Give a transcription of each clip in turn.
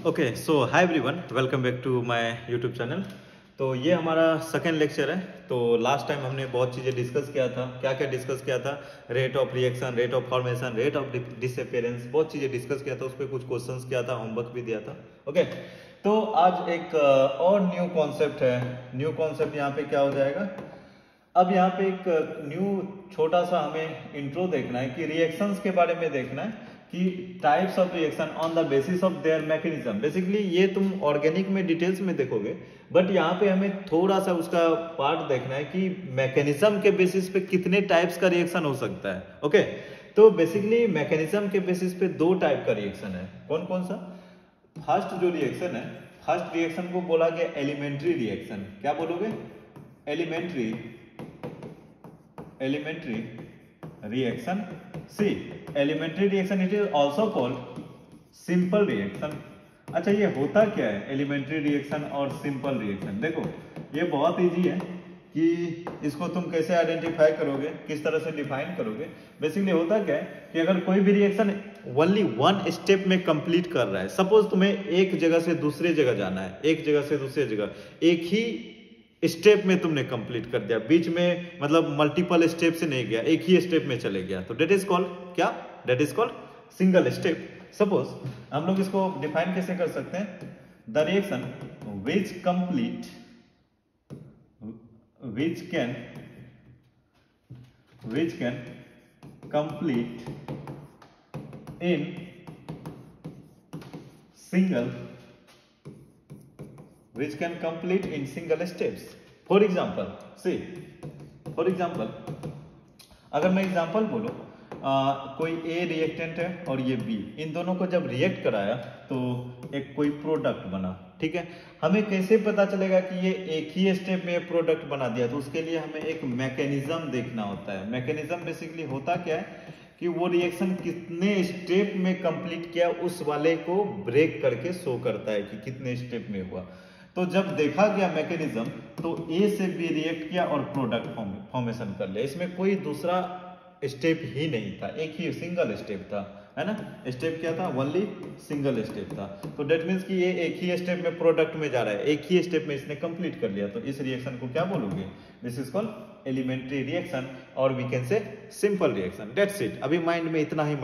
Okay so hi everyone, welcome back to my YouTube channel. तो ये हमारा second lecture है। तो लास्ट टाइम हमने बहुत चीज़ें डिस्कस किया था। क्या क्या डिस्कस किया था? Rate of reaction, rate of formation, rate of disappearance, बहुत चीज़ें डिस्कस किया था। उस पर कुछ क्वेश्चंस किया था, होमवर्क भी दिया था। ओके, तो आज एक और न्यू कॉन्सेप्ट है। न्यू कॉन्सेप्ट यहाँ पे क्या हो जाएगा? अब यहाँ पे एक न्यू छोटा सा हमें इंट्रो देखना है कि रिएक्शंस के बारे में देखना है कि types of reaction on the basis of their mechanism. Basically ये तुम ऑर्गेनिक में डिटेल्स में देखोगे, बट यहाँ पे हमें थोड़ा सा उसका पार्ट देखना है कि मैकेनिज्म के बेसिस पे कितने टाइप्स का रिएक्शन हो सकता है। ओके, तो बेसिकली मैकेनिज्म के बेसिस पे दो टाइप का रिएक्शन है। कौन कौन सा? फर्स्ट जो रिएक्शन है, फर्स्ट रिएक्शन को बोला गया एलिमेंट्री रिएक्शन। क्या बोलोगे? Elementary reaction. See, elementary reaction it is also called simple reaction. अच्छा, ये होता क्या है एलिमेंट्री रिएक्शन और सिंपल रिएक्शन? देखो ये बहुत इजी है कि इसको तुम कैसे आइडेंटिफाई करोगे, किस तरह से डिफाइन करोगे। बेसिकली होता क्या है कि अगर कोई भी रिएक्शन ओनली वन स्टेप में कंप्लीट कर रहा है, सपोज तुम्हें एक जगह से दूसरे जगह जाना है, एक जगह से दूसरे जगह एक ही स्टेप में तुमने कंप्लीट कर दिया, बीच में मतलब मल्टीपल स्टेप से नहीं गया, एक ही स्टेप में चले गया, तो डेट इज कॉल्ड क्या? That is called single step. Suppose हम लोग इसको डिफाइन कैसे कर सकते हैं? The reaction which complete which can complete in single steps. For example, see, for example, अगर मैं एग्जांपल बोलूं, कोई ए रिएक्टेंट है और ये बी, इन दोनों को जब रिएक्ट कराया तो एक कोई प्रोडक्ट बना। ठीक है, हमें कैसे पता चलेगा कि ये एक ही स्टेप में प्रोडक्ट बना दिया? तो उसके लिए हमें एक मैकेनिज्म देखना होता है। मैकेनिज्म बेसिकली होता क्या है कि वो रिएक्शन कितने स्टेप में कंप्लीट किया, उस वाले को ब्रेक करके शो करता है कि कितने स्टेप में हुआ। तो जब देखा गया मैकेनिज्म, तो ए से बी रिएक्ट किया और प्रोडक्ट फॉर्मेशन कर लिया। इसमें कोई दूसरा स्टेप ही नहीं था, एक ही सिंगल स्टेप था, है ना? स्टेप क्या था? ओनली सिंगल स्टेप था। तो डेट मीन्स कि ये एक ही स्टेप में प्रोडक्ट में जा रहा है, एक ही स्टेप में इसने कंप्लीट कर लिया। तो इस रिएक्शन को क्या बोलोगे? This is called elementary reaction, और we can say simple reaction. That's it. अभी माइंड में इतना ही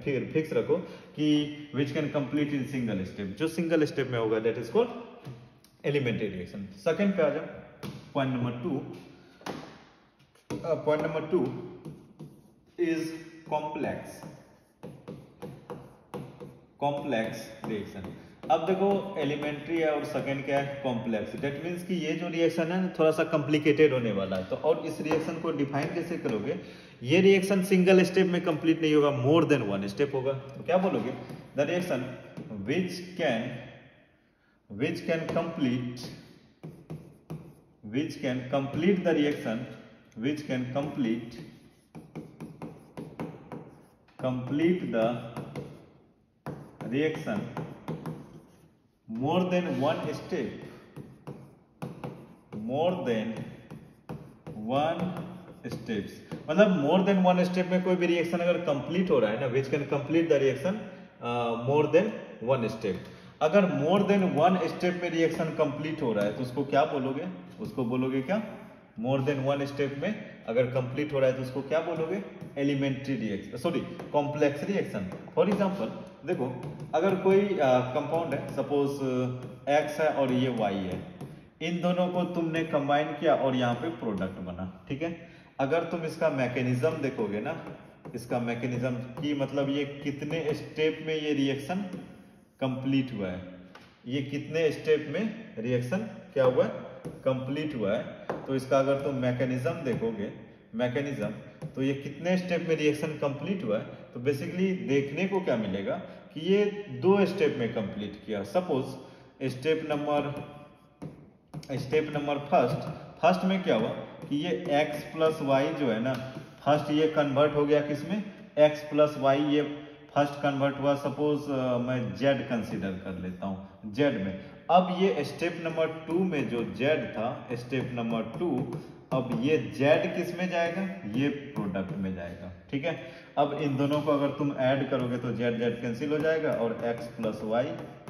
फिर फिक्स रखो कि which can complete in single step. जो सिंगल स्टेप में होगा that is called elementary reaction. Second पे आ जाओ, point number two. Point number two is complex reaction. अब देखो एलिमेंट्री है और सेकेंड क्या है? कॉम्प्लेक्स। दैट मीन्स कि ये जो रिएक्शन है थोड़ा सा कॉम्प्लिकेटेड होने वाला है। तो और इस रिएक्शन को डिफाइन कैसे करोगे? ये रिएक्शन सिंगल स्टेप में कंप्लीट नहीं होगा, मोर देन वन स्टेप होगा। तो क्या बोलोगे? The reaction which can complete the reaction, more than one steps। मतलब मोर देन वन स्टेप में कोई भी रिएक्शन अगर कंप्लीट हो रहा है ना, विच can complete the reaction more than one step. अगर मोर देन वन स्टेप में रिएक्शन कंप्लीट हो रहा है तो उसको क्या बोलोगे? उसको बोलोगे क्या? मोर देन वन स्टेप में अगर कंप्लीट हो रहा है तो उसको क्या बोलोगे? Elementary reaction, sorry complex reaction. For example देखो, अगर कोई कंपाउंड है, सपोज एक्स है और ये वाई है, इन दोनों को तुमने कंबाइन किया और यहाँ पे प्रोडक्ट बना। ठीक है, अगर तुम इसका मैकेनिज्म देखोगे ना, इसका मैकेनिज्म की मतलब ये कितने स्टेप में ये रिएक्शन कंप्लीट हुआ है, ये कितने स्टेप में रिएक्शन क्या हुआ है? कंप्लीट हुआ है। तो इसका अगर तुम मैकेनिज्म देखोगे, मैकेनिज्म, तो ये कितने स्टेप में रिएक्शन कंप्लीट हुआ है, तो बेसिकली देखने को क्या मिलेगा कि ये दो स्टेप में कंप्लीट किया। सपोज स्टेप नंबर फर्स्ट में क्या हुआ कि ये x प्लस वाई जो है ना, फर्स्ट ये कन्वर्ट हो गया किसमें? x प्लस वाई, ये फर्स्ट कन्वर्ट हुआ, सपोज मैं z कंसीडर कर लेता हूँ, z में। अब ये स्टेप नंबर 2 में जो z था, स्टेप नंबर 2, अब ये z किस में जाएगा? ये प्रोडक्ट में जाएगा। ठीक है। अब इन दोनों को अगर तुम ऐड करोगे तो जेड जेड कैंसिल हो जाएगा और x प्लस वाई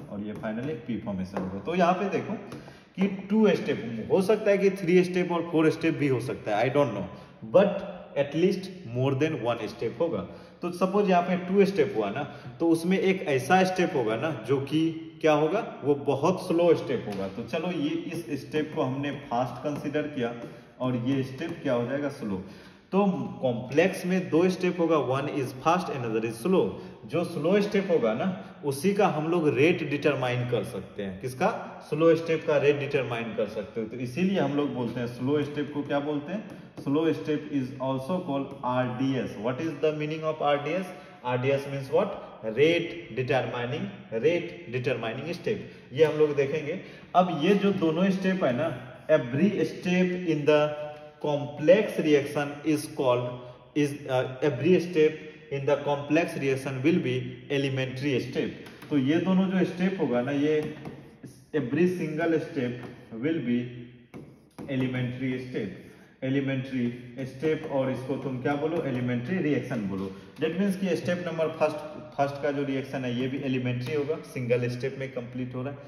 और ये फाइनली पी फॉर्मेशन होगा। तो यहाँ पे देखो कि 2 स्टेप हो सकता है कि 3 स्टेप और 4 स्टेप भी हो सकता है, I don't know, but at least more than 1 step होगा। तो सपोज यहाँ पे 2 स्टेप हुआ ना, तो उसमें एक ऐसा स्टेप होगा ना जो कि क्या होगा, वो बहुत स्लो स्टेप होगा। तो चलो ये इस स्टेप को हमने फास्ट कंसीडर किया और ये स्टेप क्या हो जाएगा, स्लो। तो कॉम्प्लेक्स में 2 स्टेप होगा, one is fast another is slow. जो स्लो स्टेप होगा ना उसी का हम लोग रेट डिटरमाइन कर सकते हैं। किसका, स्लो स्टेप का रेट डिटरमाइन कर सकते हो। तो इसीलिए हम लोग बोलते हैं स्लो स्टेप को क्या बोलते हैं, slow step is also called RDS. What is the meaning of RDS? RDS means what, rate determining step. ये हम लोग देखेंगे। अब ये जो दोनों स्टेप है ना, every step in the complex reaction is called every step in the complex reaction will be elementary step। तो ये दोनों जो स्टेप होगा ना, ये every single step will be elementary step और इसको तुम क्या बोलो, एलिमेंट्री रिएक्शन बोलो। डेट मीन्स कि स्टेप नंबर फर्स्ट का जो रिएक्शन है ये भी एलिमेंट्री होगा, सिंगल स्टेप में कंप्लीट हो रहा है,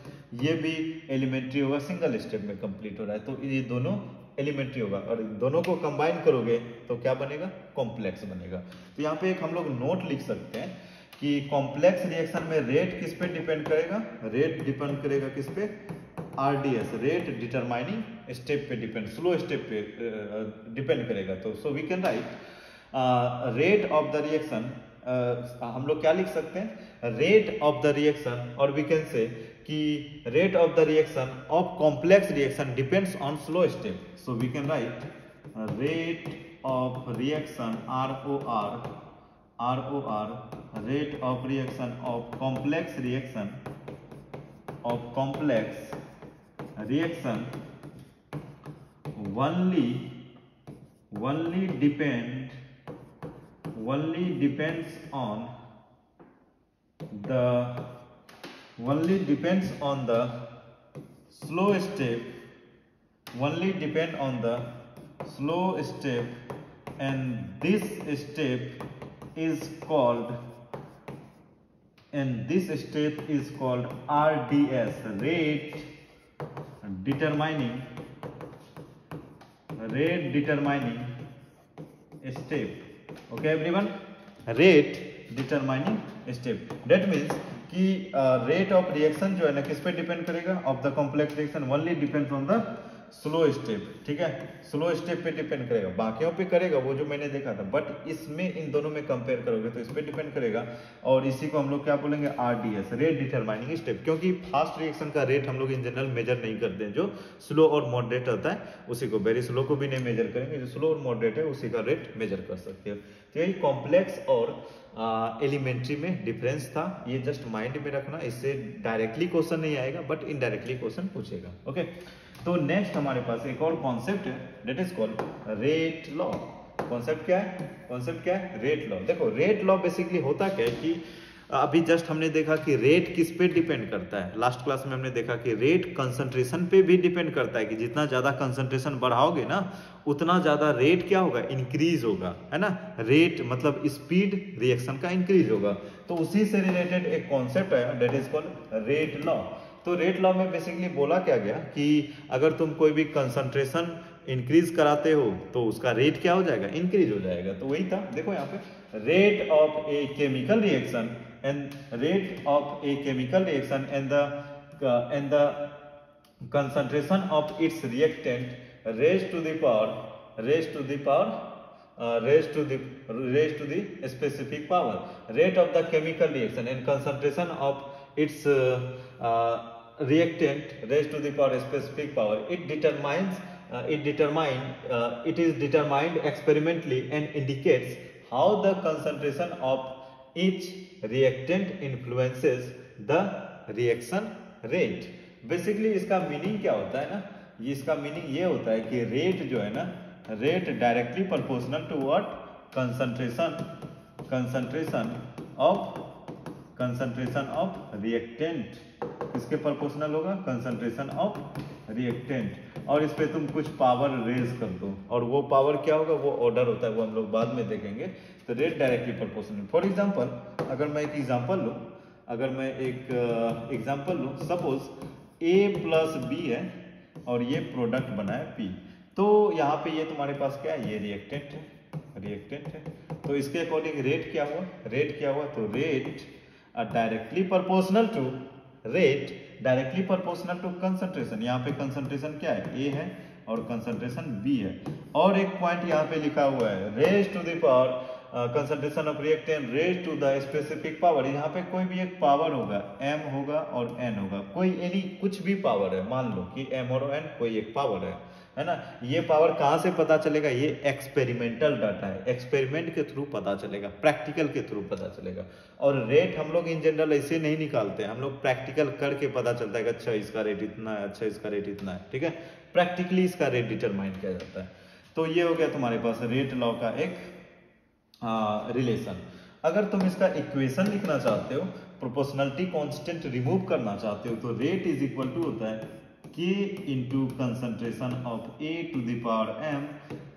ये भी एलिमेंट्री होगा, सिंगल स्टेप में कंप्लीट हो रहा है। तो ये दोनों एलिमेंट्री होगा और दोनों को कंबाइन करोगे तो क्या बनेगा, कॉम्प्लेक्स बनेगा। तो यहाँ पे एक हम लोग नोट लिख सकते हैं कि कॉम्प्लेक्स रिएक्शन में रेट किस पे डिपेंड करेगा, रेट डिपेंड करेगा किस पे, आरडीएस, रेट डिटरमाइनिंग स्टेप पे डिपेंड, स्लो स्टेप पे डिपेंड करेगा। तो so we can write rate of the reaction, हम लोग क्या लिख सकते हैं, रेट ऑफ द रिएक्शन, और वी कैन से कि rate of the reaction of complex reaction depends on slow step. So we can write rate of reaction ROR, rate of reaction of complex reaction only depends on the slow step, and this step is called RDS, rate determining step। okay everyone, rate determining step, that means कि rate of reaction जो है ना किस पे depend करेगा, of the complex reaction only depends on the slow step. ठीक है, slow step पे डिपेंड करेगा, बाकियों पे करेगा वो जो मैंने देखा था, बट इसमें इन दोनों में कंपेयर करोगे तो इस पे डिपेंड करेगा। और इसी को हम लोग क्या बोलेंगे, आरडीएस, रेट डिटरमाइनिंग स्टेप। क्योंकि फास्ट रिएक्शन का रेट हम लोग इन जनरल मेजर नहीं करते हैं, जो स्लो और मॉडरेट होता है उसी को, वेरी स्लो को भी नहीं मेजर करेंगे, जो स्लो और मॉडरेट है उसी का रेट मेजर कर सकते हो। तो यही कॉम्प्लेक्स और एलिमेंट्री में डिफरेंस था, ये जस्ट माइंड में रखना, इससे डायरेक्टली क्वेश्चन नहीं आएगा बट इनडायरेक्टली क्वेश्चन पूछेगा। ओके, तो नेक्स्ट हमारे पास एक और कॉन्सेप्ट है, that is called rate law. Concept क्या है, रेट लॉ। देखो रेट लॉ बेसिकली होता क्या है कि अभी जस्ट हमने देखा कि रेट किस पे डिपेंड करता है, लास्ट क्लास में हमने देखा कि रेट कंसंट्रेशन पे भी डिपेंड करता है, कि जितना ज्यादा कंसंट्रेशन बढ़ाओगे ना उतना ज्यादा रेट क्या होगा, इंक्रीज होगा, है ना। रेट मतलब स्पीड रिएक्शन का इंक्रीज होगा। तो उसी से रिलेटेड एक कॉन्सेप्ट है, that is called rate law. तो रेट लॉ में बेसिकली बोला क्या गया कि अगर तुम कोई भी कंसंट्रेशन इंक्रीज कराते हो तो उसका रेट क्या हो जाएगा, इंक्रीज हो जाएगा। तो वही था, देखो यहाँ पे rate of a chemical reaction and the concentration of its reactant raised to the specific power, rate of the chemical reaction and concentration of its reactant raised to the power specific power, it is determined experimentally and indicates how the concentration of each reactant influences the reaction rate। Basically इसका meaning क्या होता है ना, ये इसका meaning ये होता है कि रेट जो है ना, rate directly proportional to what, concentration of reactant. किसके प्रोपोर्शनल होगा, कंसंट्रेशन ऑफ रिएक्टेंट और इस पे तुम कुछ पावर रेज कर दो, और वो पावर क्या होगा, वो ऑर्डर होता है, वो हम लोग बाद में देखेंगे। तो rate directly proportional. For example अगर मैं एक एग्जांपल लूँ, अगर मैं एक एग्जांपल लूँ, सपोज ए प्लस बी है और ये प्रोडक्ट बना है पी, तो यहाँ पे ये तुम्हारे पास क्या है, ये रिएक्टेंट है, रिएक्टेंट है। तो इसके अकॉर्डिंग रेट क्या हुआ, रेट क्या हुआ, तो rate directly proportional to, rate directly proportional to concentration. यहाँ पे कंसंट्रेशन क्या है, ए है और कंसंट्रेशन बी है, और एक पॉइंट यहाँ पे लिखा हुआ है raise to the power concentration of reactant raise to the specific power. यहाँ पे कोई भी एक पावर होगा, m होगा और n होगा, कोई एनी कुछ भी पावर है, मान लो कि m और n कोई एक पावर है ना। ये पावर कहाँ से पता चलेगा, ये एक्सपेरिमेंटल डाटा है, एक्सपेरिमेंट के थ्रू पता चलेगा, प्रैक्टिकल के थ्रू पता चलेगा। और रेट हम लोग इन जनरल ऐसे नहीं निकालते हैं, हम लोग प्रैक्टिकल करके पता चलता है कि अच्छा इसका रेट इतना है, अच्छा इसका रेट इतना है, ठीक है। प्रैक्टिकली इसका रेट डिटरमाइन किया जाता है। तो ये हो गया तुम्हारे पास रेट लॉ का एक रिलेशन। अगर तुम इसका इक्वेशन लिखना चाहते हो, प्रोपोर्शनलिटी कांस्टेंट रिमूव करना चाहते हो, तो रेट इज इक्वल टू होता है K into concentration of A to the power m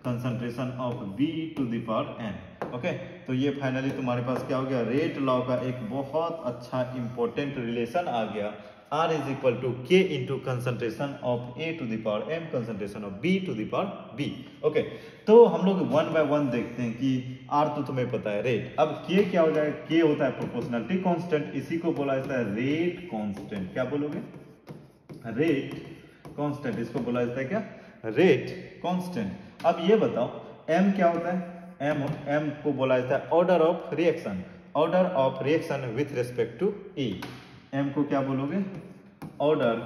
concentration of B to the power n। Okay, तो ये फाइनली तुम्हारे पास क्या हो गया, रेट लॉ का एक बहुत अच्छा इंपॉर्टेंट रिलेशन आ गया। R is equal to K into concentration of A to the power m concentration of B to the power B। Okay, तो हम लोग वन बाय वन देखते हैं कि R तो तुम्हें पता है रेट, अब K क्या हो जाएगा, K होता है प्रोपोर्शनलिटी कांस्टेंट, इसी को बोला जाता है रेट कांस्टेंट। क्या बोलोगे, रेट कांस्टेंट, इसको बोला जाता है क्या, रेट कांस्टेंट। अब ये बताओ m क्या होता है, m को बोला जाता है order of reaction, order of reaction with respect to A. m को क्या बोलोगे, order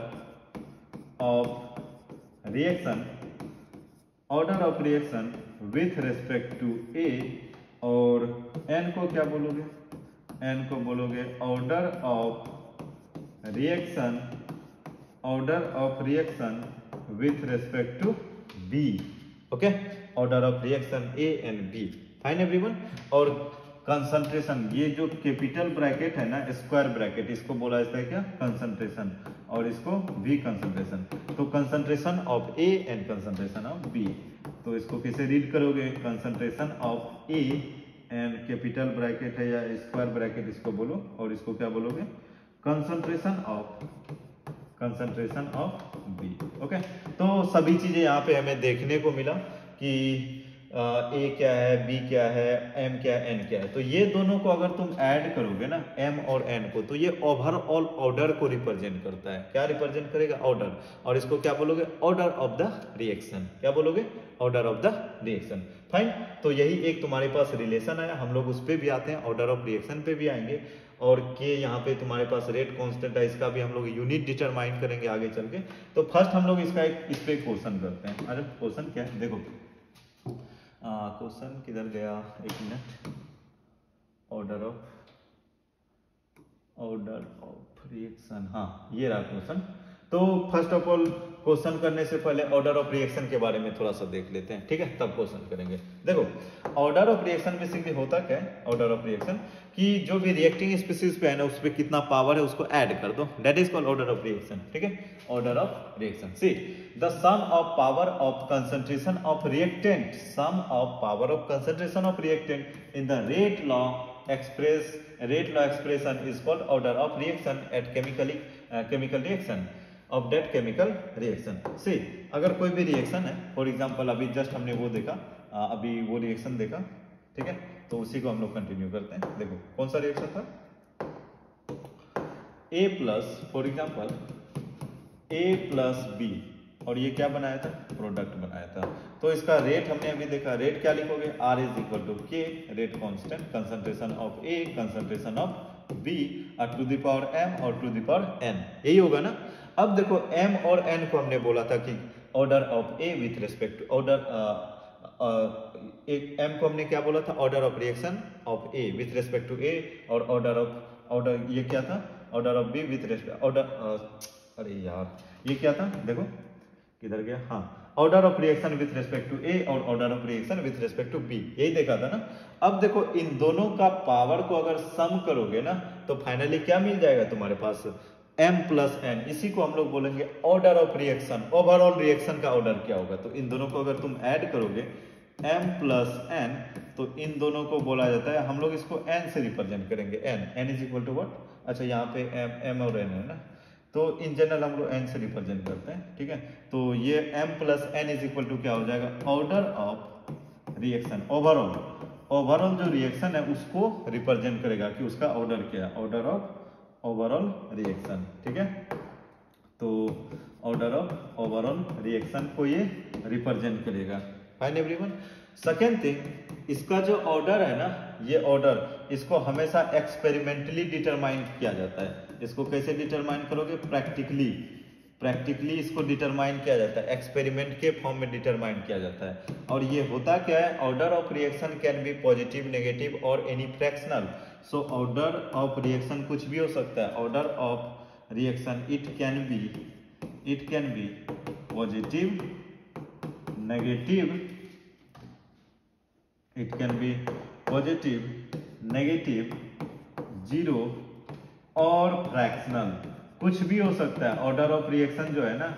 of reaction, order of reaction with respect to A, और n को क्या बोलोगे, n को बोलोगे order of reaction, order of reaction with respect to B। Okay, order of reaction A and B। Fine everyone. और concentration, ये जो capital bracket है ना, स्क्वायर ब्रैकेट, इसको बोला जाता है क्या, कंसंट्रेशन, और इसको भी कंसंट्रेशन। तो concentration of A and concentration of B, तो इसको कैसे रीड करोगे, concentration of A and capital bracket है या स्क्वायर ब्रैकेट इसको बोलो, और इसको क्या बोलोगे, कंसंट्रेशन ऑफ B। ओके, तो सभी चीजें यहाँ पे हमें देखने को मिला कि A क्या है, B क्या है, M क्या है, N क्या है। तो ये दोनों को अगर तुम ऐड करोगे ना, M और N को, तो ये ओवरऑल ऑर्डर को रिप्रेजेंट करता है। क्या रिप्रेजेंट करेगा, ऑर्डर, और इसको क्या बोलोगे, ऑर्डर ऑफ द रिएक्शन। क्या बोलोगे, order of the reaction. Fine, तो यही एक तुम्हारे पास रिलेशन आया, हम लोग उस पर भी आते हैं, ऑर्डर ऑफ रिएक्शन पे भी आएंगे। और के यहाँ पे तुम्हारे पास रेट कांस्टेंट है, इसका भी हम लोग यूनिट डिटरमाइन करेंगे आगे चल के। तो फर्स्ट हम लोग इसका इस पे क्वेश्चन करते हैं। अरे क्वेश्चन क्या है, देखो क्वेश्चन किधर गया, एक मिनट, ऑर्डर ऑफ रिएक्शन, हाँ ये रहा क्वेश्चन। तो फर्स्ट ऑफ ऑल क्वेश्चन करने से पहले ऑर्डर ऑफ रिएक्शन के बारे में थोड़ा सा देख लेते हैं, ठीक है, तब क्वेश्चन करेंगे। देखो ऑर्डर ऑफ रिएक्शन बेसिकली होता क्या है, ऑर्डर ऑफ रिएक्शन कि जो भी रिएक्टिंग स्पीसीज पे है ना, उस पे कितना पावर है उसको ऐड कर दो, that is called order of reaction. ठीक है, order of reaction. See the sum of power of concentration of reactant, sum of power of concentration of reactant in the rate law expression is called order of reaction at chemical reaction of that chemical reaction। See, अगर कोई भी reaction है, for example अभी just हमने वो देखा, अभी वो रिएक्शन देखा, ठीक है, तो उसी को हम लोग कंटिन्यू करते हैं। देखो कौन सा रिएक्शन था, A plus, for example A plus B, और ये क्या बनाया था, प्रोडक्ट बनाया था। तो इसका रेट हमने अभी देखा, रेट क्या लिखोगे, R is equal to K, rate constant, concentration of A, concentration of B, to the power M और टू द पावर N, यही होगा ना। अब देखो M और N को हमने बोला था कि order of A with respect to order, एक M को हमने क्या बोला था, order of reaction of A with respect to A, और ऑर्डर ये क्या था, order of B with respect order, अरे यार ये क्या था, देखो किधर गया, हाँ, order of reaction with respect to A और order of reaction with respect to B, यही देखा था ना। अब देखो इन दोनों का पावर को अगर सम करोगे ना, तो फाइनली क्या मिल जाएगा तुम्हारे पास, m प्लस n, इसी को हम लोग बोलेंगे order of reaction. Overall reaction का ऑर्डर क्या होगा, तो इन दोनों को अगर तुम ऐड करोगे m प्लस n, तो इन दोनों को बोला जाता है, हम लोग इसको n से रिप्रेजेंट करेंगे। n is equal to what, अच्छा यहाँ पे m और n है ना, तो इन जनरल हम लोग n से रिप्रेजेंट करते हैं, ठीक है। तो ये m plus n is equal to क्या हो जाएगा, ऑर्डर ऑफ रिएक्शन। ओवरऑल जो रिएक्शन है उसको रिप्रेजेंट करेगा कि उसका ऑर्डर क्या है, ऑर्डर ऑफ ओवरऑल रिएक्शन, ठीक है। तो ऑर्डर ऑफ ओवरऑल रिएक्शन को ये रिप्रेजेंट करेगा। Fine everyone. सेकेंड थिंग, इसका जो ऑर्डर है ना, ये ऑर्डर इसको हमेशा एक्सपेरिमेंटली डिटरमाइन किया जाता है। इसको कैसे डिटरमाइन करोगे, प्रैक्टिकली इसको डिटरमाइन किया जाता है, एक्सपेरिमेंट के फॉर्म में डिटरमाइन किया जाता है। और ये होता क्या है, order of reaction can be positive, negative और any fractional. So order of reaction कुछ भी हो सकता है। Order of reaction it can be positive, negative, it can be positive, negative, zero और फ्रैक्शनल, कुछ भी हो सकता है। ऑर्डर ऑफ रिएक्शन जो है ना,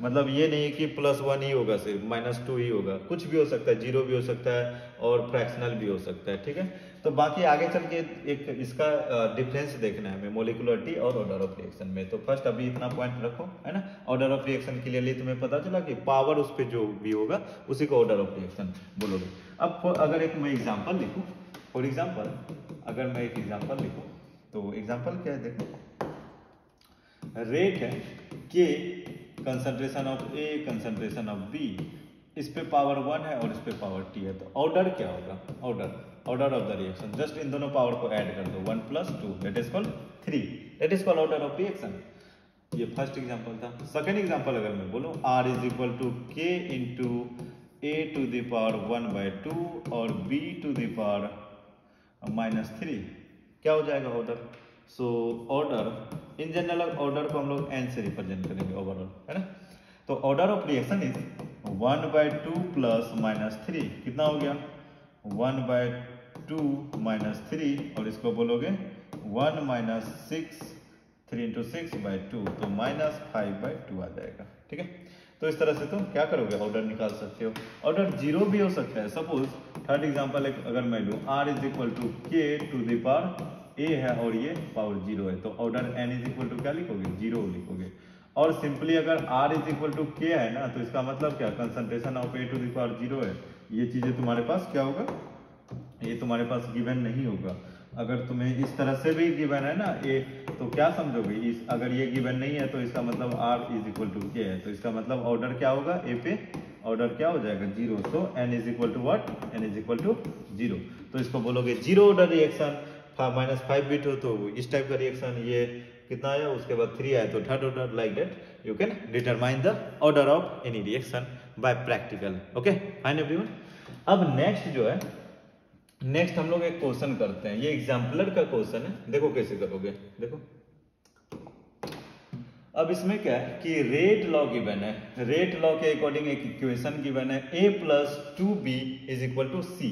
मतलब ये नहीं कि +1 ही होगा, सिर्फ -2 ही होगा, कुछ भी हो सकता है, जीरो भी हो सकता है और फ्रैक्शनल भी हो सकता है, ठीक है। तो बाकी आगे चल के एक इसका डिफरेंस देखना है हमें मोलिकुलरिटी और ऑर्डर ऑफ रिएक्शन में। तो फर्स्ट अभी इतना पॉइंट रखो, है ना। ऑर्डर ऑफ रिएक्शन क्लियरली तुम्हें पता चला कि पावर उस पर जो भी होगा उसी को ऑर्डर ऑफ रिएक्शन बोलोगे। अब अगर एक मैं एग्जाम्पल लिखूँ, फॉर एग्जाम्पल अगर मैं एक एग्जाम्पल लिखूँ, तो एग्जाम्पल क्या है, देखो रेट है K, concentration of A, concentration of B, इस पे पावर 1 है और इस पे पावर T है। तो ऑर्डर क्या होगा, order of the reaction, just in दोनों पावर को ऐड कर दो, 1 + 2 that is called 3, that is called order of reaction. ये फर्स्ट एग्जांपल था। सेकंड एग्जांपल अगर मैं बोलूं, R = K × A⁻1/2 और B⁻³ क्या हो जाएगा order. So order in general, order को हम लोग n से रिप्रेजेंट करेंगे ओवरऑल, है ना। तो ऑर्डर ऑफ रिएक्शन इज 1/2 + -3, कितना हो गया 1/2 - 3, और इसको बोलोगे 1 - 6, 3 × 6/2, तो -5/2 आ जाएगा, ठीक है। तो इस तरह से तुम क्या करोगे, ऑर्डर निकाल सकते हो। ऑर्डर जीरो भी हो सकता है। सपोज थर्ड एग्जांपल अगर मैं लूँ, R = K⁴ A है और ये पावर 0 है, तो ऑर्डर n = क्या लिखोगे, 0 लिखोगे। और सिंपली अगर R = K है ना, तो इसका मतलब क्या, कंसंट्रेशन ऑफ A⁴ है। ये चीजें तुम्हारे पास क्या होगा, ये तुम्हारे पास गिवन नहीं होगा। अगर तुम्हें इस तरह से भी गिवन है ना A, तो क्या समझोगे, अगर ये गिवन नहीं है तो इसका मतलब R = K है, तो इसका मतलब ऑर्डर क्या होगा, A पे ऑर्डर क्या हो जाएगा, 0। तो n = 0, तो इसको बोलोगे जीरो ऑर्डर रिएक्शन। -5 बिट हो तो इस टाइप का रिएक्शन, ये कितना आया, उसके बाद 3 आया तो third order. Like that you can determine the order of any reaction by practical. Okay fine everyone. अब नेक्स्ट जो है, नेक्स्ट हम लोग एक क्वेश्चन करते हैं, ये एग्जाम्पलर का क्वेश्चन है, देखो कैसे करोगे। देखो अब इसमें क्या है कि रेट लॉ गिवन है, रेट लॉ के अकॉर्डिंग एक इक्वेशन गिवन है, A + 2B = C,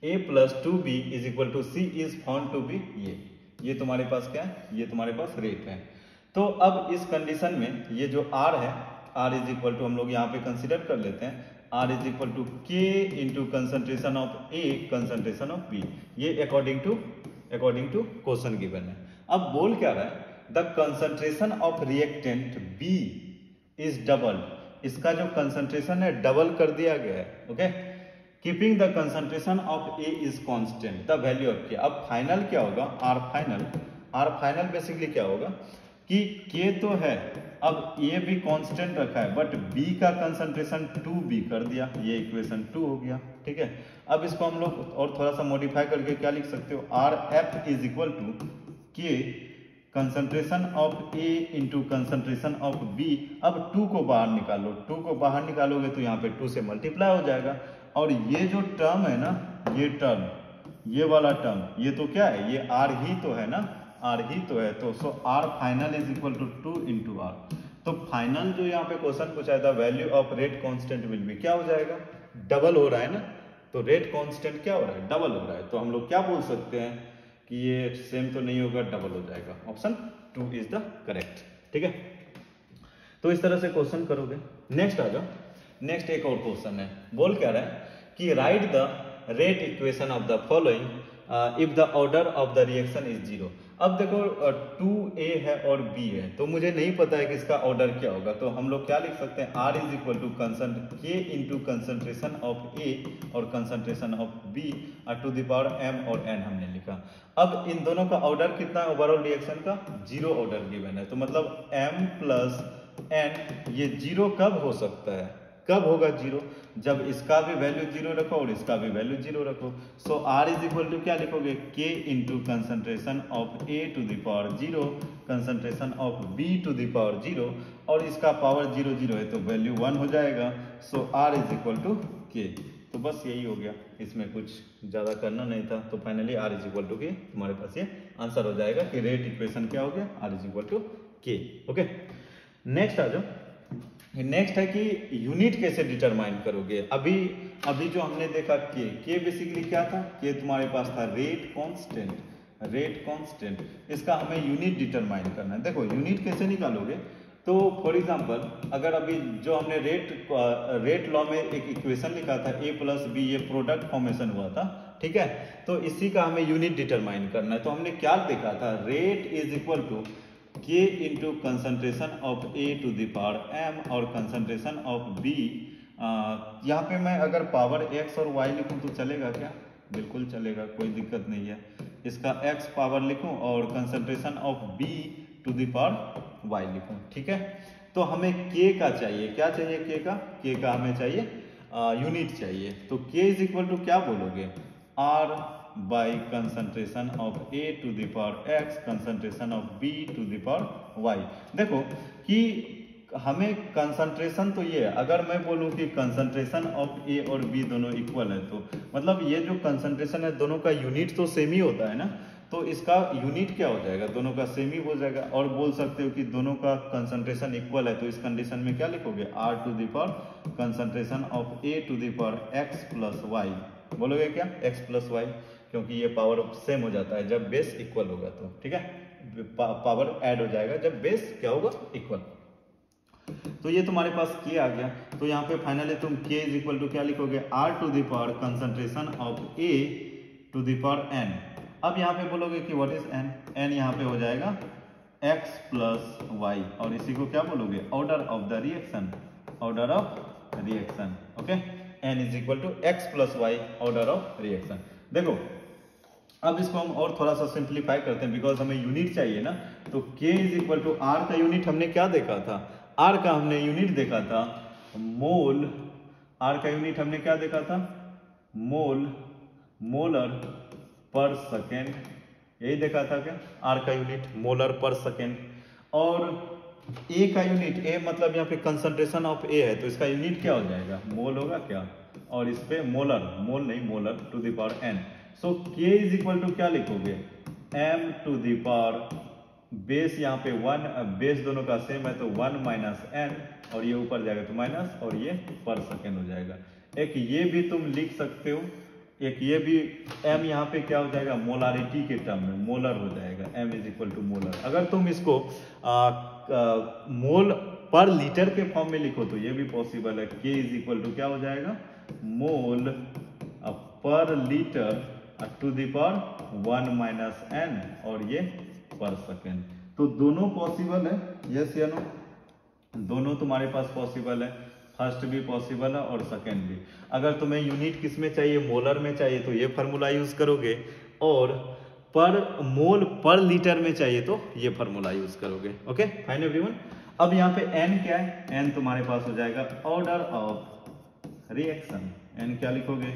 A + 2B = C is found to be ये तुम्हारे पास क्या है, ये तुम्हारे पास रेट है। तो अब इस कंडीशन में ये जो R है, R = हम लोग यहाँ पे कंसिडर कर लेते हैं, R = K × concentration of A, concentration of B, ये अकॉर्डिंग टू क्वेश्चन गिवन है। अब बोल क्या रहा है, the concentration of reactant B is double, इसका जो कंसंट्रेशन है डबल कर दिया गया है, okay. Keeping the concentration of A is constant, the value of K। अब फाइनल क्या होगा, R फाइनल बेसिकली क्या होगा कि K तो है, अब A भी कांस्टेंट रखा है, बट B का कंसंट्रेशन 2B कर दिया, ये इक्वेशन 2 हो गया, ठीक है। अब इसको हम लोग और थोड़ा सा मॉडिफाई करके क्या लिख सकते हो, RF = K concentration of A × concentration of B। अब 2 को बाहर निकालो, 2 को बाहर निकालोगे तो यहाँ पे 2 से मल्टीप्लाई हो जाएगा, और ये जो टर्म है ना, ये टर्म, ये वाला टर्म, ये तो क्या है, ये R ही तो है ना, R ही तो है। तो सो R फाइनल = 2 × R। तो फाइनल जो यहाँ पे क्वेश्चन पूछा था, value of rate constant will be, क्या हो जाएगा, डबल हो रहा है ना, तो रेट कांस्टेंट क्या हो रहा है, डबल हो रहा है। तो हम लोग क्या बोल सकते हैं कि ये सेम तो नहीं होगा, डबल हो जाएगा। ऑप्शन 2 इज द करेक्ट, ठीक है। तो इस तरह से क्वेश्चन करोगे। नेक्स्ट आ जाओ। नेक्स्ट एक और क्वेश्चन है, बोल क्या रहा है कि right the rate equation of the following if the order of the reaction is zero. अब देखो 2A है और B है, तो मुझे नहीं पता है कि इसका ऑर्डर क्या होगा, तो हम लोग क्या लिख सकते हैं, R is equal to K into concentration of A और concentration of B to the power M और N हमने लिखा। अब इन दोनों का ऑर्डर कितना है ओवरऑल रिएक्शन का, जीरो ऑर्डर गिवन है, तो मतलब M प्लस N ये जीरो कब हो सकता है, कब होगा जीरो, जब इसका भी वैल्यू जीरो रखो और इसका भी वैल्यू जीरो रखो। So R is equal to क्या लिखोगे, K into concentration of A to the power zero, concentration of B to the power zero, और इसका पावर जीरो जीरो है तो वैल्यू 1 हो जाएगा। So R is equal to K। तो बस यही हो गया, इसमें कुछ ज़्यादा करना नहीं था। तो finally R is equal to K, तुम्हारे पास ये आंसर हो जाएगा कि रेट इक्वेशन क्या हो गया, R is equal to K। Okay, next आ जाओ। नेक्स्ट है कि यूनिट कैसे डिटरमाइन करोगे। अभी जो हमने देखा के बेसिकली क्या था, के तुम्हारे पास था रेट कांस्टेंट, इसका हमें यूनिट डिटरमाइन करना है। देखो यूनिट कैसे निकालोगे, तो फॉर एग्जांपल अगर अभी जो हमने रेट लॉ में एक इक्वेशन लिखा था A प्लस बी, ये प्रोडक्ट फॉर्मेशन हुआ था, ठीक है, तो इसी का हमें यूनिट डिटरमाइन करना है। तो हमने क्या देखा था, rate is equal to K into concentration of A to the power M और कंसंट्रेशन ऑफ B। यहाँ पे मैं अगर पावर X और Y लिखूँ तो चलेगा क्या, बिल्कुल चलेगा, कोई दिक्कत नहीं है। इसका X पावर लिखूँ और concentration of B to the power Y लिखूँ, ठीक है। तो हमें K का चाहिए, क्या चाहिए K का हमें चाहिए यूनिट चाहिए। तो K इज इक्वल टू क्या बोलोगे, R by concentration of A to the power X, concentration of B to the power Y। देखो कि हमें कंसंट्रेशन तो ये है, अगर मैं बोलूं कि कंसंट्रेशन ऑफ A और B दोनों इक्वल है, तो मतलब ये जो कंसंट्रेशन है दोनों का यूनिट तो सेम ही होता है ना, तो इसका यूनिट क्या हो जाएगा, दोनों का सेम ही हो जाएगा। और बोल सकते हो कि दोनों का कंसंट्रेशन इक्वल है, तो इस कंडीशन में क्या लिखोगे, R to the power concentration of A to the power X plus Y। बोलोगे क्या, X प्लस Y, क्योंकि ये पावर सेम हो जाता है जब बेस इक्वल होगा, तो ठीक है, पावर ऐड हो जाएगा जब बेस क्या होगा, इक्वल। तो ये तुम्हारे पास K आ गया। तो यहाँ पे फाइनली तुम K इज इक्वल टू क्या लिखोगे, R to the power concentration of A to the power N। अब यहाँ पे बोलोगे कि व्हाट इज N यहाँ पे हो जाएगा X प्लस Y, और इसी को क्या बोलोगे, order of the reaction, okay. N is equal to X plus Y, order of reaction. देखो अब इसको हम और थोड़ा सा सिंप्लीफाई करते हैं, बिकॉज हमें यूनिट चाहिए ना। तो K is equal to R का यूनिट हमने क्या देखा था, R का हमने यूनिट देखा था मोल, R का यूनिट हमने क्या देखा था, मोलर पर सेकेंड, यही देखा था क्या, R का यूनिट मोलर पर सेकेंड। और A का यूनिट, A मतलब यहाँ पे कंसंट्रेशन ऑफ A है, तो इसका यूनिट क्या हो जाएगा, मोल होगा क्या, और इस पे molar to the power N। So K is equal to क्या लिखोगे, M to the power base, यहाँ पे 1, बेस दोनों का सेम है तो 1 माइनस N, और ये ऊपर जाएगा तो माइनस, और ये पर सेकेंड हो जाएगा। एक ये भी तुम लिख सकते हो, एक ये भी M यहाँ पे क्या हो जाएगा, मोलारिटी के टर्म में मोलर हो जाएगा, M is equal to molar. अगर तुम इसको मोल पर लीटर के फॉर्म में लिखो तो ये भी पॉसिबल है, K इज इक्वल टू क्या हो जाएगा, mole per litre to the power 1 minus N, और ये पर सेकेंड। तो दोनों पॉसिबल है, यस या नो, दोनों तुम्हारे पास पॉसिबल है, फर्स्ट भी पॉसिबल है और सेकेंड भी। अगर तुम्हें यूनिट किस में चाहिए, मोलर में चाहिए, तो ये फार्मूला यूज करोगे, और पर मोल पर लीटर में चाहिए तो ये फार्मूला यूज करोगे। Okay fine everyone. अब यहाँ पे N क्या है, N तुम्हारे पास हो जाएगा ऑर्डर ऑफ रिएक्शन, N क्या लिखोगे,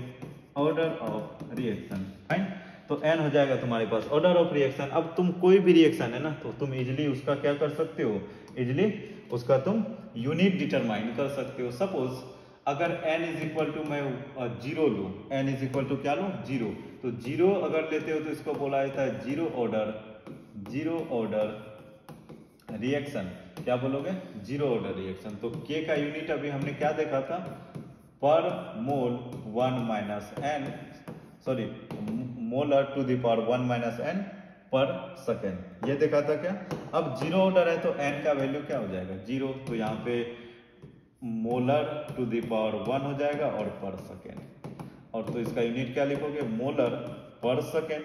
ऑर्डर ऑफ रिएक्शन, फाइन। तो N हो जाएगा तुम्हारे पास ऑर्डर ऑफ रिएक्शन। अब तुम कोई भी रिएक्शन है ना, तो तुम इजिली उसका क्या कर सकते हो, इजिली उसका तुम यूनिट डिटरमाइन कर सकते हो। सपोज अगर N इज इक्वल टू मैं 0 लूँ, N इज इक्वल टू क्या लूँ, 0, तो 0 अगर लेते हो तो इसको बोला जाता है जीरो ऑर्डर रिएक्शन। क्या बोलोगे, जीरो ऑर्डर रिएक्शन। तो K का यूनिट अभी हमने क्या देखा था, per mole 1 minus N, sorry molar to the power 1 minus N per second, ये देखा था क्या। अब जीरो ऑर्डर है तो n का वैल्यू क्या हो जाएगा 0, तो यहाँ पे मोलर टू द पावर 1 हो जाएगा और पर सेकेंड, और तो इसका यूनिट क्या लिखोगे मोलर पर सेकेंड,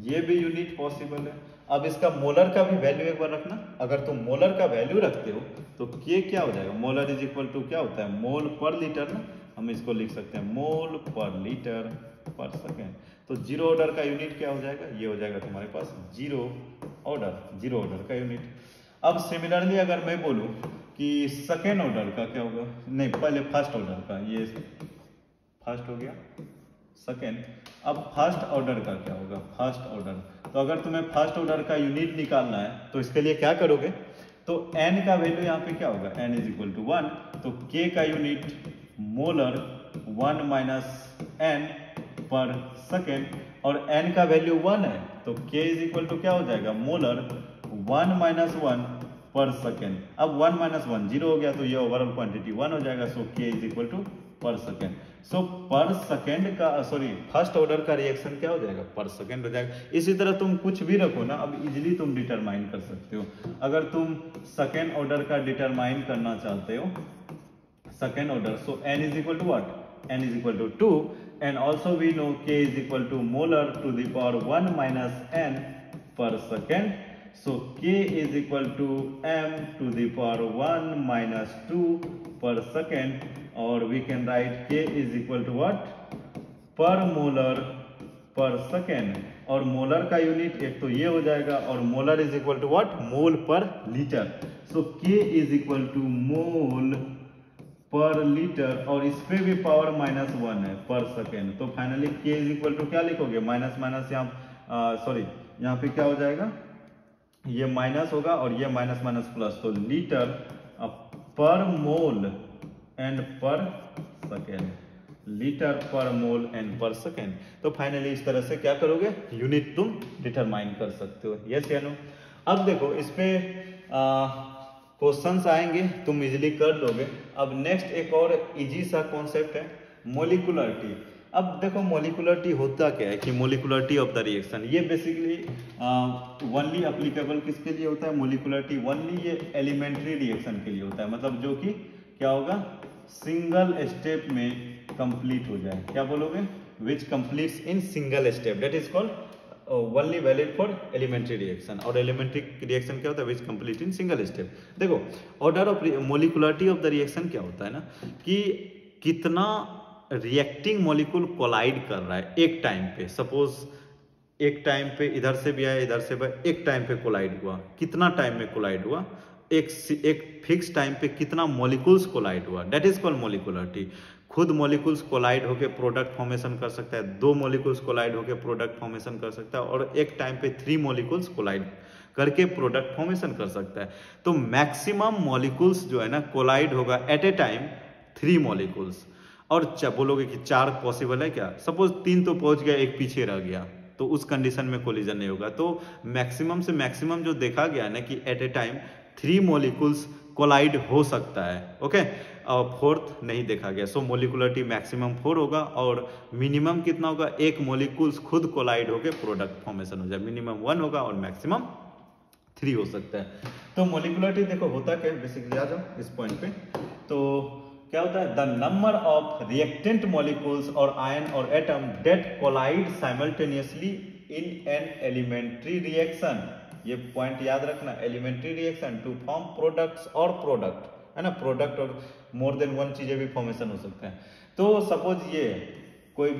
ये भी यूनिट पॉसिबल है। अब इसका मोलर का भी वैल्यू एक बार रखना, अगर तुम मोलर का वैल्यू रखते हो तो के क्या हो जाएगा, मोलर इज इक्वल टू क्या होता है मोल पर लीटर ना, हम इसको लिख सकते हैं मोल पर लीटर पर सेकेंड। तो जीरो ऑर्डर का यूनिट क्या हो जाएगा, ये हो जाएगा तुम्हारे पास जीरो ऑर्डर का यूनिट। अब सिमिलरली अगर मैं बोलूं कि सेकेंड ऑर्डर का क्या होगा, नहीं पहले फर्स्ट ऑर्डर का, ये फर्स्ट हो गया सेकेंड, अब फर्स्ट ऑर्डर का क्या होगा फर्स्ट ऑर्डर। तो अगर तुम्हें फर्स्ट ऑर्डर का यूनिट निकालना है तो इसके लिए क्या करोगे, तो n का वैल्यू यहाँ पे क्या होगा n इज इक्वल टू 1, तो k का unit molar 1 minus n per second, और n का वैल्यू 1 है तो k इज इक्वल टू क्या हो जाएगा मोलर 1 माइनस 1 पर सेकेंड। अब 1 माइनस 1 0 हो गया, तो ये ओवरऑल क्वांटिटी 1 हो जाएगा, सो k इज इक्वल टू पर सेकेंड। सो पर सेकेंड का सॉरी फर्स्ट ऑर्डर का रिएक्शन क्या हो जाएगा पर सेकेंड हो जाएगा। इसी तरह तुम कुछ भी रखो ना, अब इजीली तुम डिटरमाइन कर सकते हो। अगर तुम सेकेंड ऑर्डर का डिटरमाइन करना चाहते हो second order, so n is equal to what n is equal to 2, and also we know k is equal to molar to the power 1 minus n per second, so k is equal to m to the power 1 minus 2 per second, or we can write k is equal to what per molar per second, और molar का unit एक तो ये हो जाएगा, और molar is equal to what mole per litre, so k is equal to mole per litre, और इस पे भी पावर माइनस 1 है पर सेकेंड, तो finally k is equal to क्या लिखोगे माइनस माइनस, यहाँ सॉरी यहाँ पे क्या हो जाएगा, ये माइनस होगा और ये माइनस माइनस प्लस, तो लीटर पर मोल एंड पर सेकेंड, लीटर पर मोल एंड पर सेकेंड। तो फाइनली इस तरह से क्या करोगे यूनिट तुम डिटरमाइन कर सकते हो, यस या नो। अब देखो इस पे क्वेश्चंस आएंगे, तुम इजीली कर लोगे। अब नेक्स्ट एक और इजी सा कॉन्सेप्ट है मोलिकुलरिटी। अब देखो मोलिकुलरिटी होता क्या है कि मोलिकुलरिटी ऑफ द रिएक्शन, ये बेसिकली ओनली अप्लीकेबल किसके लिए होता है मोलिकुलरिटी, ओनली ये एलिमेंट्री रिएक्शन के लिए होता है, मतलब जो कि क्या होगा सिंगल स्टेप में कंप्लीट हो जाए, क्या बोलोगे which completes in single step, that is called only valid for elementary reaction. और एलिमेंट्री रिएक्शन क्या होता है which complete in single step. देखो order of molecularity of the reaction क्या होता है ना, कि कितना रिएक्टिंग मॉलिक्यूल कोलाइड कर रहा है एक टाइम पे, सपोज एक टाइम पे इधर से भी आया इधर से भी, एक टाइम पे कोलाइड हुआ, कितना टाइम में कोलाइड हुआ, एक फिक्स टाइम पे कितना मॉलिक्यूल्स कोलाइड हुआ, दैट इज कॉल्ड मोलिकुलरिटी। खुद मॉलिक्यूल्स कोलाइड होकर प्रोडक्ट फॉर्मेशन कर सकता है, 2 मॉलिक्यूल्स कोलाइड होकर प्रोडक्ट फॉर्मेशन कर सकता है, और एक टाइम पे 3 मॉलिक्यूल्स कोलाइड करके प्रोडक्ट फॉर्मेशन कर सकता है। तो मैक्सिमम मॉलिक्यूल्स जो है ना कोलाइड होगा एट ए टाइम 3 मॉलिक्यूल्स, और बोलोगे कि 4 पॉसिबल है क्या, सपोज 3 तो पहुंच गया एक पीछे रह गया, तो उस कंडीशन में कोलिजन नहीं होगा। तो मैक्सिमम से मैक्सिमम जो देखा गया ना कि at a time 3 molecules collide हो सकता है, ओके, और 4th नहीं देखा गया। सो मोलिकुलरिटी मैक्सिमम 4 होगा, और मिनिमम कितना होगा, एक मॉलिक्यूल्स खुद कोलाइड होकर प्रोडक्ट फॉर्मेशन हो जाए, मिनिमम 1 होगा और मैक्सिमम 3 हो सकता है। तो मोलिकुलरिटी देखो होता क्या बेसिकली, आ जाओ इस पॉइंट पे, तो क्या होता है the number of reactant molecules और आयन और atom that collide simultaneously in an elementary reaction, ये पॉइंट याद रखना, elementary reaction to form products और प्रोडक्ट है ना, प्रोडक्ट और मोर देन 1 चीजें भी फॉर्मेशन हो सकते हैं। तो सपोज ये कोई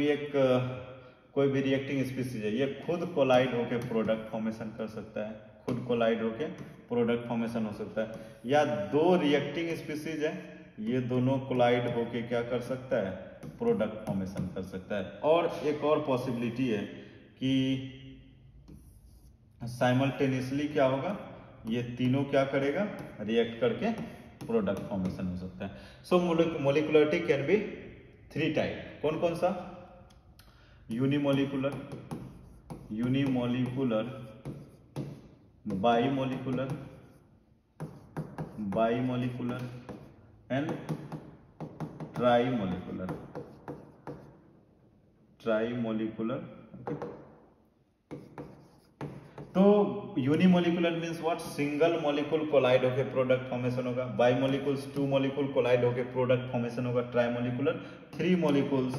भी रिएक्टिंग स्पीसीज है, ये खुद कोलाइड होकर प्रोडक्ट फॉर्मेशन कर सकता है, खुद कोलाइड होकर प्रोडक्ट फॉर्मेशन हो सकता है, या 2 रिएक्टिंग स्पीसीज है, ये दोनों कोलाइड होके क्या कर सकता है प्रोडक्ट फॉर्मेशन कर सकता है। और एक और पॉसिबिलिटी है कि साइमल्टेनियसली क्या होगा, ये तीनों क्या करेगा रिएक्ट करके प्रोडक्ट फॉर्मेशन हो सकता है। So molecularity can be 3 type, कौन कौन सा, unimolecular, bimolecular and trimolecular, okay? तो unimolecular means what, single molecule collide होकर प्रोडक्ट फॉर्मेशन होगा, बाई मॉलिक्यूल्स 2 मॉलिक्यूल कोलाइड होकर प्रोडक्ट फॉर्मेशन होगा, ट्राई मॉलिक्यूलर 3 मॉलिक्यूल्स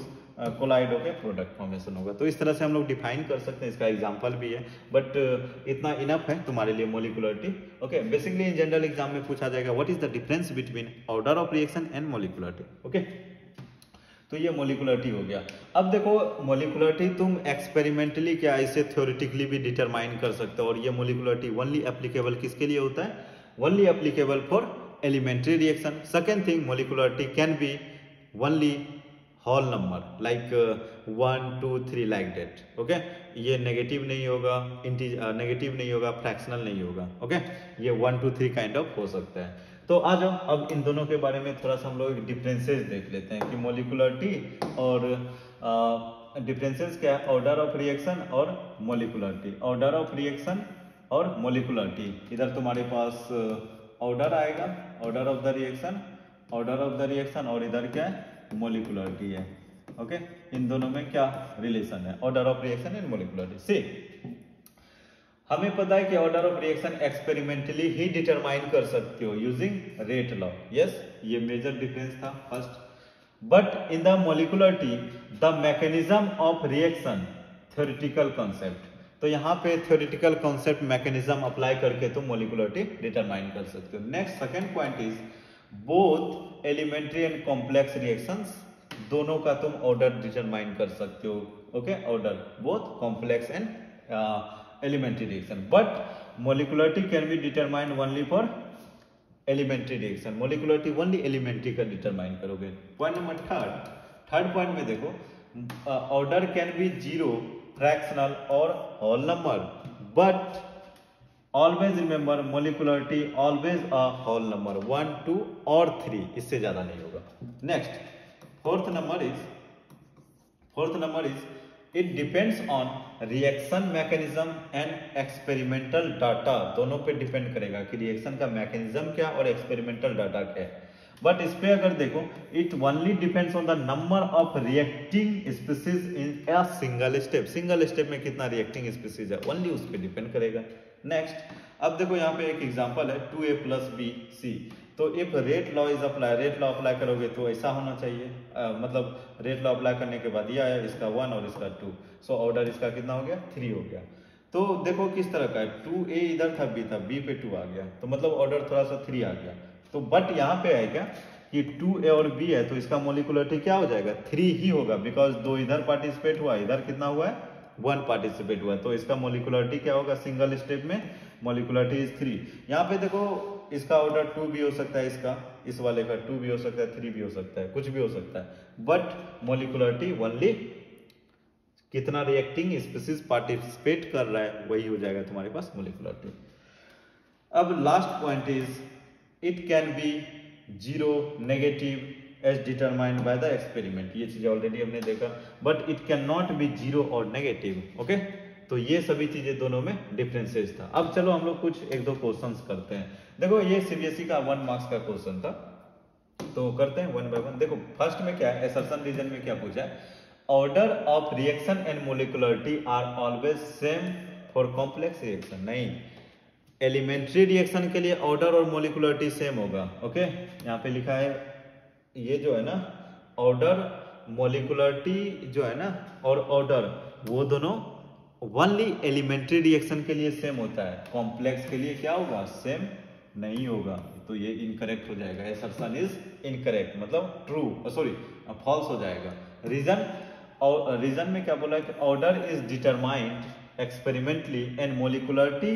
कोलाइड होकर प्रोडक्ट फॉर्मेशन होगा। तो इस तरह से हम लोग डिफाइन कर सकते हैं, इसका एग्जांपल भी है, बट इतना इनफ है तुम्हारे लिए molecularity. Okay, basically in general exam में पूछा जाएगा what is the difference between order of reaction and molecularity. Okay, तो ये मोलिकुलरिटी हो गया। अब देखो मोलिकुलरिटी तुम एक्सपेरिमेंटली क्या इसे थ्योरेटिकली भी डिटरमाइन कर सकते हो, और ये मोलिकुलरिटी ओनली एप्लीकेबल किसके लिए होता है, only applicable for elementary reaction. Second thing, molecularity can be only whole number like 1 2 3 like that. Okay, ये नेगेटिव नहीं होगा, नेगेटिव नहीं होगा, फ्रैक्शनल नहीं होगा। ओके, ये 1 2 3 काइंड ऑफ हो सकता है। तो आ जाओ अब इन दोनों के बारे में थोड़ा सा हम लोग डिफरेंसेस देख लेते हैं कि मोलिकुलरिटी और डिफरेंसेस क्या है, ऑर्डर ऑफ रिएक्शन और मोलिकुलरिटी। ऑर्डर ऑफ रिएक्शन और मोलिकुलरिटी, इधर तुम्हारे पास ऑर्डर आएगा, order of the reaction, order of the reaction, और इधर क्या है, मोलिकुलरिटी है। ओके, इन दोनों में क्या रिलेशन है, order of reaction and molecularity. See, हमें पता है कि ऑर्डर ऑफ रिएक्शन एक्सपेरिमेंटली ही डिटरमाइन कर सकते हो यूजिंग रेट लॉ। यस, ये मेजर डिफरेंस था first. But in the molecularity the mechanism of reaction theoretical concept, तो यहाँ पे थ्योरेटिकल कॉन्सेप्ट मैकेनिज्म अप्लाई करके तुम मोलिकुलरिटी डिटरमाइन कर सकते हो। Next second point is both elementary and complex reactions, दोनों का तुम ऑर्डर डिटरमाइन कर सकते हो। Okay, order both complex and elementary reaction, but molecularity can be determine only for elementary reaction. Molecularity only elementary का डिटरमाइन करोगे। Point number third point में देखो, ऑर्डर कैन बी 0, फ्रैक्शनल और whole number, but always remember molecularity always a whole number, 1 2 और 3, इससे ज्यादा नहीं होगा। Next fourth number is it depends on reaction mechanism and experimental data, दोनों पे डिपेंड करेगा कि रिएक्शन का मैकेनिज्म क्या और एक्सपेरिमेंटल डाटा क्या है। बट इस पे अगर देखो, it only depends on the number of reacting species in a single step, single step में कितना रिएक्टिंग स्पीसीज है, ओनली उस पे डिपेंड करेगा। नेक्स्ट, अब देखो यहाँ पे एक एग्जांपल है 2a + b c, तो if rate law is apply, rate law apply करोगे तो ऐसा होना चाहिए, मतलब रेट लॉ अप्लाई करने के बाद ये आया इसका 1 और इसका 2, सो ऑर्डर इसका कितना हो गया, 3 हो गया। तो देखो किस तरह का है, 2a इधर था, b था, b पे 2 आ गया, तो मतलब ऑर्डर थोड़ा सा 3 आ गया। तो बट यहाँ पे है क्या कि 2a और b है, तो इसका मोलिकुलरिटी क्या हो जाएगा, 3 ही होगा, बिकॉज 2 इधर पार्टिसिपेट हुआ, इधर कितना हुआ है, 1 पार्टिसिपेट हुआ, तो इसका मोलिकुलरिटी क्या होगा, सिंगल स्टेप में मोलिकुलरिटी इज 3। यहाँ पे देखो इसका ऑर्डर 2 भी हो सकता है, इसका इस वाले का 2 भी हो सकता है, 3 भी हो सकता है, कुछ भी हो सकता है, बट मोलिकुलरिटी ओनली कितना रिएक्टिंग स्पीसीज पार्टिसिपेट कर रहा है वही हो जाएगा तुम्हारे पास मोलिकुलरिटी। अब last point is it can be 0 negative as determined by the experiment, ये चीज ऑलरेडी हमने देखा, but it can not be 0 और नेगेटिव। ओके, तो ये सभी चीजें दोनों में डिफरेंसेस था। अब चलो हम लोग कुछ 1-2 क्वेश्चंस करते हैं। देखो ये सीबीएसई का 1 मार्क्स का क्वेश्चन था, तो करते हैं 1 बाय 1। देखो फर्स्ट में क्या है, असर्शन रीजन में क्या पूछा है, order of reaction and molecularity are always same for complex reaction. नहीं, एलिमेंट्री रिएक्शन के लिए ऑर्डर और मोलिकुलरिटी सेम होगा। ओके, यहाँ पे लिखा है, ये जो है ना ऑर्डर, मोलिकुलरिटी जो है ना और ऑर्डर, वो दोनों ओनली एलिमेंट्री रिएक्शन के लिए सेम होता है, कॉम्प्लेक्स के लिए क्या होगा, सेम नहीं होगा, तो ये इनकरेक्ट हो जाएगा, असर्शन इज इनकरेक्ट, मतलब ट्रू, सॉरी फॉल्स हो जाएगा। रीजन, और रीजन में क्या बोला है कि order is determined experimentally and molecularity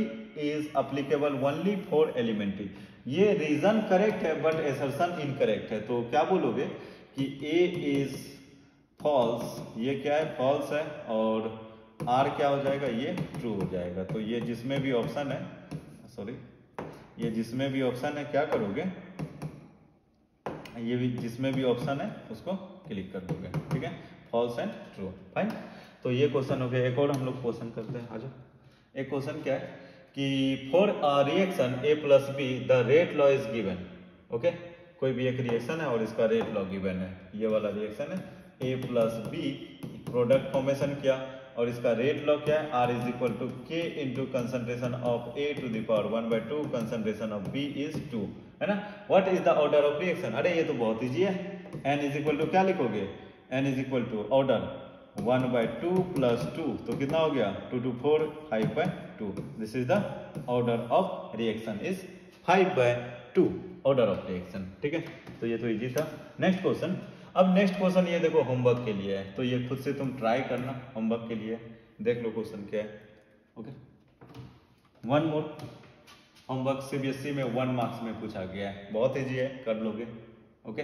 is applicable only for elementary. ये रीजन करेक्ट है बट असर्शन इनकरेक्ट है, तो क्या बोलोगे कि ए इज फॉल्स, ये क्या है, फॉल्स है, और आर क्या हो जाएगा, ये ट्रू हो जाएगा। तो ये जिसमें भी ऑप्शन है, सॉरी ये जिसमें भी ऑप्शन है क्या करोगे, ये भी जिसमें भी ऑप्शन है उसको क्लिक कर दोगे, ठीक है, फॉल्स एंड ट्रू, फाइन। तो ये क्वेश्चन हो गया। एक और हम लोग क्वेश्चन करते हैं, आ जाओ। एक क्वेश्चन क्या है कि for a reaction a + b the rate law is given. Okay, कोई भी एक रिएक्शन है और इसका रेट लॉ गिवन है, ये वाला रिएक्शन है a + b, प्रोडक्ट फॉर्मेशन किया, और इसका रेट लॉ क्या है, R is equal to K into concentration of A to the power 1/2 concentration of B is 2, है ना। What is the order of reaction, अरे ये तो बहुत इजी है। N इज इक्वल टू क्या लिखोगे, N is equal to order 1/2 plus 2, तो कितना हो गया 2 to 4 5/2। This is the order of reaction is 5/2 order of reaction, ठीक है। तो ये तो इजी था। नेक्स्ट क्वेश्चन, अब नेक्स्ट क्वेश्चन ये देखो होमवर्क के लिए है, तो ये खुद से तुम ट्राई करना होमवर्क के लिए, देख लो क्वेश्चन क्या है। Okay, one more homework CBSE में 1 मार्क्स में पूछा गया है, बहुत इजी है, कर लोगे। ओके,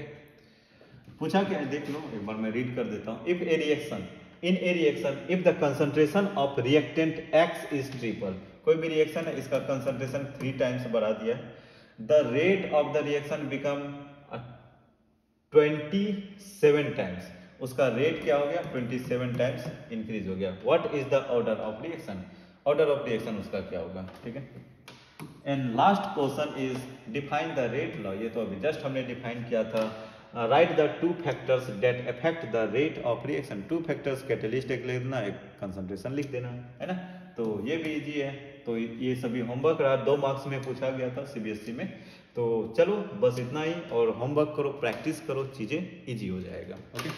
पूछा क्या है देख लो एक बार, मैं रीड कर देता हूँ। If A reaction, in A reaction if the concentration of reactant X is triple, कोई भी रिएक्शन है इसका कंसंट्रेशन 3 टाइम्स बढ़ा दिया, the rate of the reaction become 27 times, उसका रेट क्या हो गया 27 टाइम्स इंक्रीज हो गया। What is the order of reaction, order of reaction उसका क्या होगा, ठीक है। And last question is define the rate law, ये तो अभी जस्ट हमने डिफाइन किया था। Right the 2 factors that affect the rate of reaction, 2 factors catalyst एक लिख देना, एक कंसंट्रेशन लिख देना, है ना। तो ये भी इजी है। तो ये सभी होमवर्क रहा, 2 मार्क्स में पूछा गया था सीबीएसई में। तो चलो बस इतना ही, और होमवर्क करो, प्रैक्टिस करो, चीजें इजी हो जाएगा। ओके।